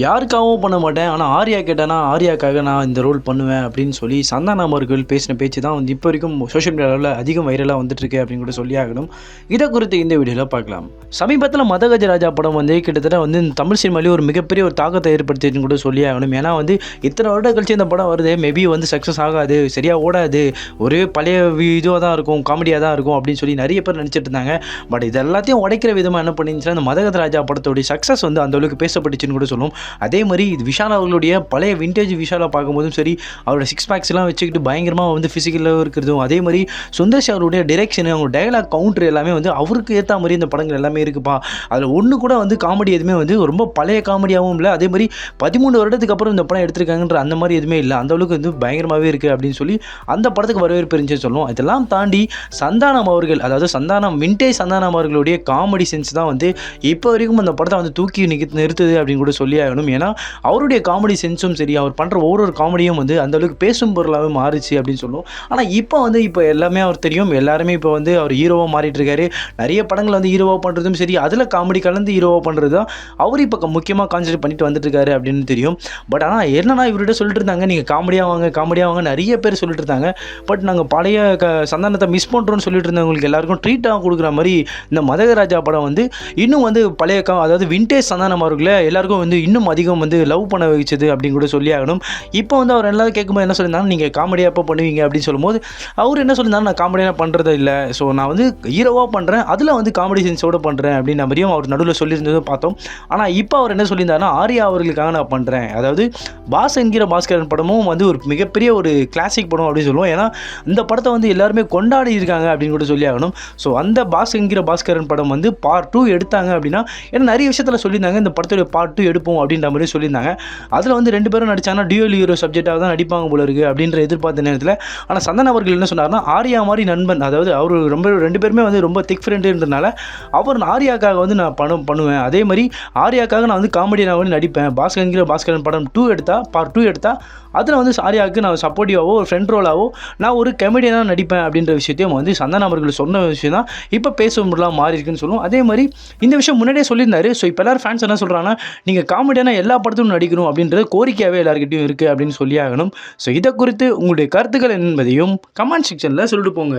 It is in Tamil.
யாருக்காகவும் பண்ண மாட்டேன். ஆனா ஆர்யா கேட்டானா, ஆர்யாக்காக நான் இந்த ரோல் பண்ணுவேன் அப்படின்னு சொல்லி சந்தானம் அவர்கள் பேசின பேச்சு தான் வந்து இப்போ வரைக்கும் சோஷியல் மீடியாவில் அதிகம் வைரலாக வந்துட்டுருக்கு அப்படின்னு கூட சொல்லி ஆகணும். இதை குறித்து இந்த வீடியோவில் பார்க்கலாம். சமீபத்தில் மதகஜராஜா படம் வந்து கிட்டத்தட்ட வந்து இந்த தமிழ் சினிமாலேயே ஒரு மிகப்பெரிய ஒரு தாக்கத்தை ஏற்படுத்தின்னு கூட சொல்லி ஆகணும். ஏன்னா வந்து இத்தனை வருடம் கழிச்சு இந்த படம் வருது, மேபி வந்து சக்ஸஸ் ஆகாது, சரியாக ஓடாது, ஒரே பழைய இதுவாக தான் இருக்கும், காமெடியாக தான் இருக்கும் அப்படின்னு சொல்லி நிறைய பேர் நினச்சிட்டு இருந்தாங்க. பட் இது எல்லாத்தையும் உடைக்கிற விதமாக என்ன பண்ணிருந்துச்சுன்னா, இந்த மதகஜராஜா படத்தோடைய சக்ஸஸ் வந்து அந்த அளவுக்கு பேசப்பட்டுச்சுன்னு கூட சொல்லும். அதே மாதிரி இது விஷால் அவர்களுடைய பழைய விண்டேஜ் விஷாலை பார்க்கும்போதும் சரி, அவரோட சிக்ஸ் பேக்ஸ்லாம் வச்சுக்கிட்டு பயங்கரமாக வந்து ஃபிசிக்கலாக இருக்கிறதும், அதே மாதிரி சுந்தர்ஷ் அவருடைய டிரெக்ஷன், அவங்க டயலாக் கவுண்டர் எல்லாமே வந்து அவருக்கு ஏற்ற மாதிரி இந்த படங்கள் எல்லாமே இருக்குப்பா. அதில் ஒன்று கூட வந்து காமெடி எதுவுமே வந்து ரொம்ப பழைய காமெடியாகவும் இல்லை, அதே மாதிரி 13 வருடத்துக்கு அப்புறம் இந்த படம் எடுத்திருக்காங்கன்ற அந்த மாதிரி எதுவுமே இல்லை, அந்த அளவுக்கு வந்து பயங்கரமாகவே இருக்குது அப்படின்னு சொல்லி அந்த படத்துக்கு வரவேற்பு இருந்துச்சு சொல்லுவோம். இதெல்லாம் தாண்டி சந்தானம் அவர்கள், அதாவது சந்தானம் விண்டேஜ் சந்தானம் அவர்களுடைய காமெடி சென்ஸ் தான் வந்து இப்போ வரைக்கும் அந்த படத்தை வந்து தூக்கி நிறுத்துது அப்படின்னு கூட சொல்லி ஆகணும். ஏன்னா அவருடைய காமெடி சென்ஸும் சரி, அவர் பண்ணுற ஒவ்வொரு காமெடியும் வந்து அந்த அளவுக்கு பேசும் பொருளாகவே மாறிச்சு அப்படின்னு சொல்லுவோம். ஆனால் இப்போ எல்லாமே அவர் தெரியும், எல்லாருமே இப்போ வந்து அவர் ஹீரோவாக மாறிட்டு இருக்காரு. நிறைய படங்கள் வந்து ஹீரோவாக பண்ணுறதும் சரி, அதில் காமெடி கலந்து ஹீரோவாக பண்ணுறது தான் அவர் இப்போ முக்கியமாக கான்சன்ட்ரேட் பண்ணிட்டு வந்துட்டு இருக்காரு அப்படின்னு தெரியும். பட் ஆனால் என்னன்னா இவர்கிட்ட சொல்லிட்டு இருந்தாங்க, நீங்கள் காமெடியாக வாங்க நிறைய பேர் சொல்லிட்டு இருந்தாங்க. பட் நாங்கள் பழைய சந்தானத்தை மிஸ் பண்ணுறோன்னு சொல்லிட்டு இருந்தவங்களுக்கு எல்லாருக்கும் ட்ரீட்டாக கொடுக்குற மாதிரி இந்த மதகராஜா படம் வந்து இன்னும் வந்து பழைய அதாவது விண்டேஜ் சந்தானம் அவர்களை எல்லாருக்கும் வந்து இன்னும் அதிகம் வந்து லவ் பண்ண வச்சது அப்படின்னு கூட சொல்லி ஆகணும். இப்போ வந்து அவர் எல்லாரும் கேட்கும்போது என்ன சொல்லியிருந்தாங்க, நீங்கள் காமெடியாக எப்போ பண்ணுவீங்க அப்படின்னு சொல்லும்போது அவர் என்ன சொல்லியிருந்தாங்க, நான் காமெடியாக பண்ணுறது இல்லை, ஸோ நான் வந்து ஹீரோவாக பண்ணுறேன், அதில் வந்து காமெடி சென்ஸோடு பண்ணுறேன் அப்படின்ற மாதிரியும் அவர் நடுவில் சொல்லியிருந்ததும் பார்த்தோம். ஆனால் இப்போ அவர் என்ன சொல்லியிருந்தாருன்னா, ஆர்யா அவர்களுக்காக நான் பண்ணுறேன், அதாவது பாஸ் என்கிற பாஸ்கரன் படமும் வந்து ஒரு மிகப்பெரிய ஒரு கிளாசிக் படம் அப்படின்னு சொல்லுவோம். ஏன்னா இந்த படத்தை வந்து எல்லாருமே கொண்டாடி இருக்காங்க அப்படின்னு கூட சொல்லி ஆகணும். ஸோ அந்த பாஸ் என்கிற பாஸ்கரன் படம் வந்து பார்ட் 2 எடுத்தாங்க அப்படின்னா, ஏன்னா நிறைய விஷயத்தில் சொல்லியிருந்தாங்க இந்த படத்துடைய பார்ட் 2 எடுப்போம் அப்படின்ற மாதிரி சொல்லியிருந்தாங்க. அதில் வந்து 2 பேரும் நடிச்சாங்கன்னா டியூவல் ஹீரோ சப்ஜெக்டாக தான் நடிப்பாங்க போல இருக்குது அப்படின்ற எதிர்பார்த்த நேரத்தில். ஆனால் சந்தன் அவர்கள் என்ன சொன்னார்னா, ஆர்யா மாதிரி நண்பன், அதாவது அவர் ரொம்ப 2 பேருமே வந்து ரொம்ப திக் ஃப்ரெண்டுன்றனால அவர் ஆர்யாக்காக வந்து நான் பண்ணுவேன், அதே மாதிரி ஆர்யாக்காக நான் வந்து காமெடியாக வந்து நடிப்பேன், பாஸ்கரன் படம் 2 எடுத்தா பார்ட் 2 எடுத்தா அதில் வந்து ஆர்யாவுக்கு நான் சப்போர்ட்டிவாவோ ஒரு ஃப்ரெண்ட் ரோலாவோ நான் ஒரு கமெடியனாக நடிப்பேன் அப்படின்ற விஷயத்தையும் வந்து சந்தன் அவர்கள் சொன்ன விஷயம் தான் இப்போ பேசும்போதெல்லாம் மாறி இருக்குன்னு சொல்லுவோம். அதே மாதிரி இந்த விஷயம் முன்னாடியே சொல்லியிருந்தாரு. ஸோ இப்போ எல்லாரும் ஃபேன்ஸ் என்ன சொல்கிறாங்கன்னா, நீங்கள் காமெடியான எல்லா படத்திலும் நடிக்கணும் அப்படின்றது கோரிக்கையாகவே எல்லாருக்கிட்டையும் இருக்குது அப்படின்னு சொல்லி ஆகணும். ஸோ இதை குறித்து உங்களுடைய கருத்துக்கள் என்பதையும் கமெண்ட் செக்ஷனில் சொல்லிட்டு போங்க.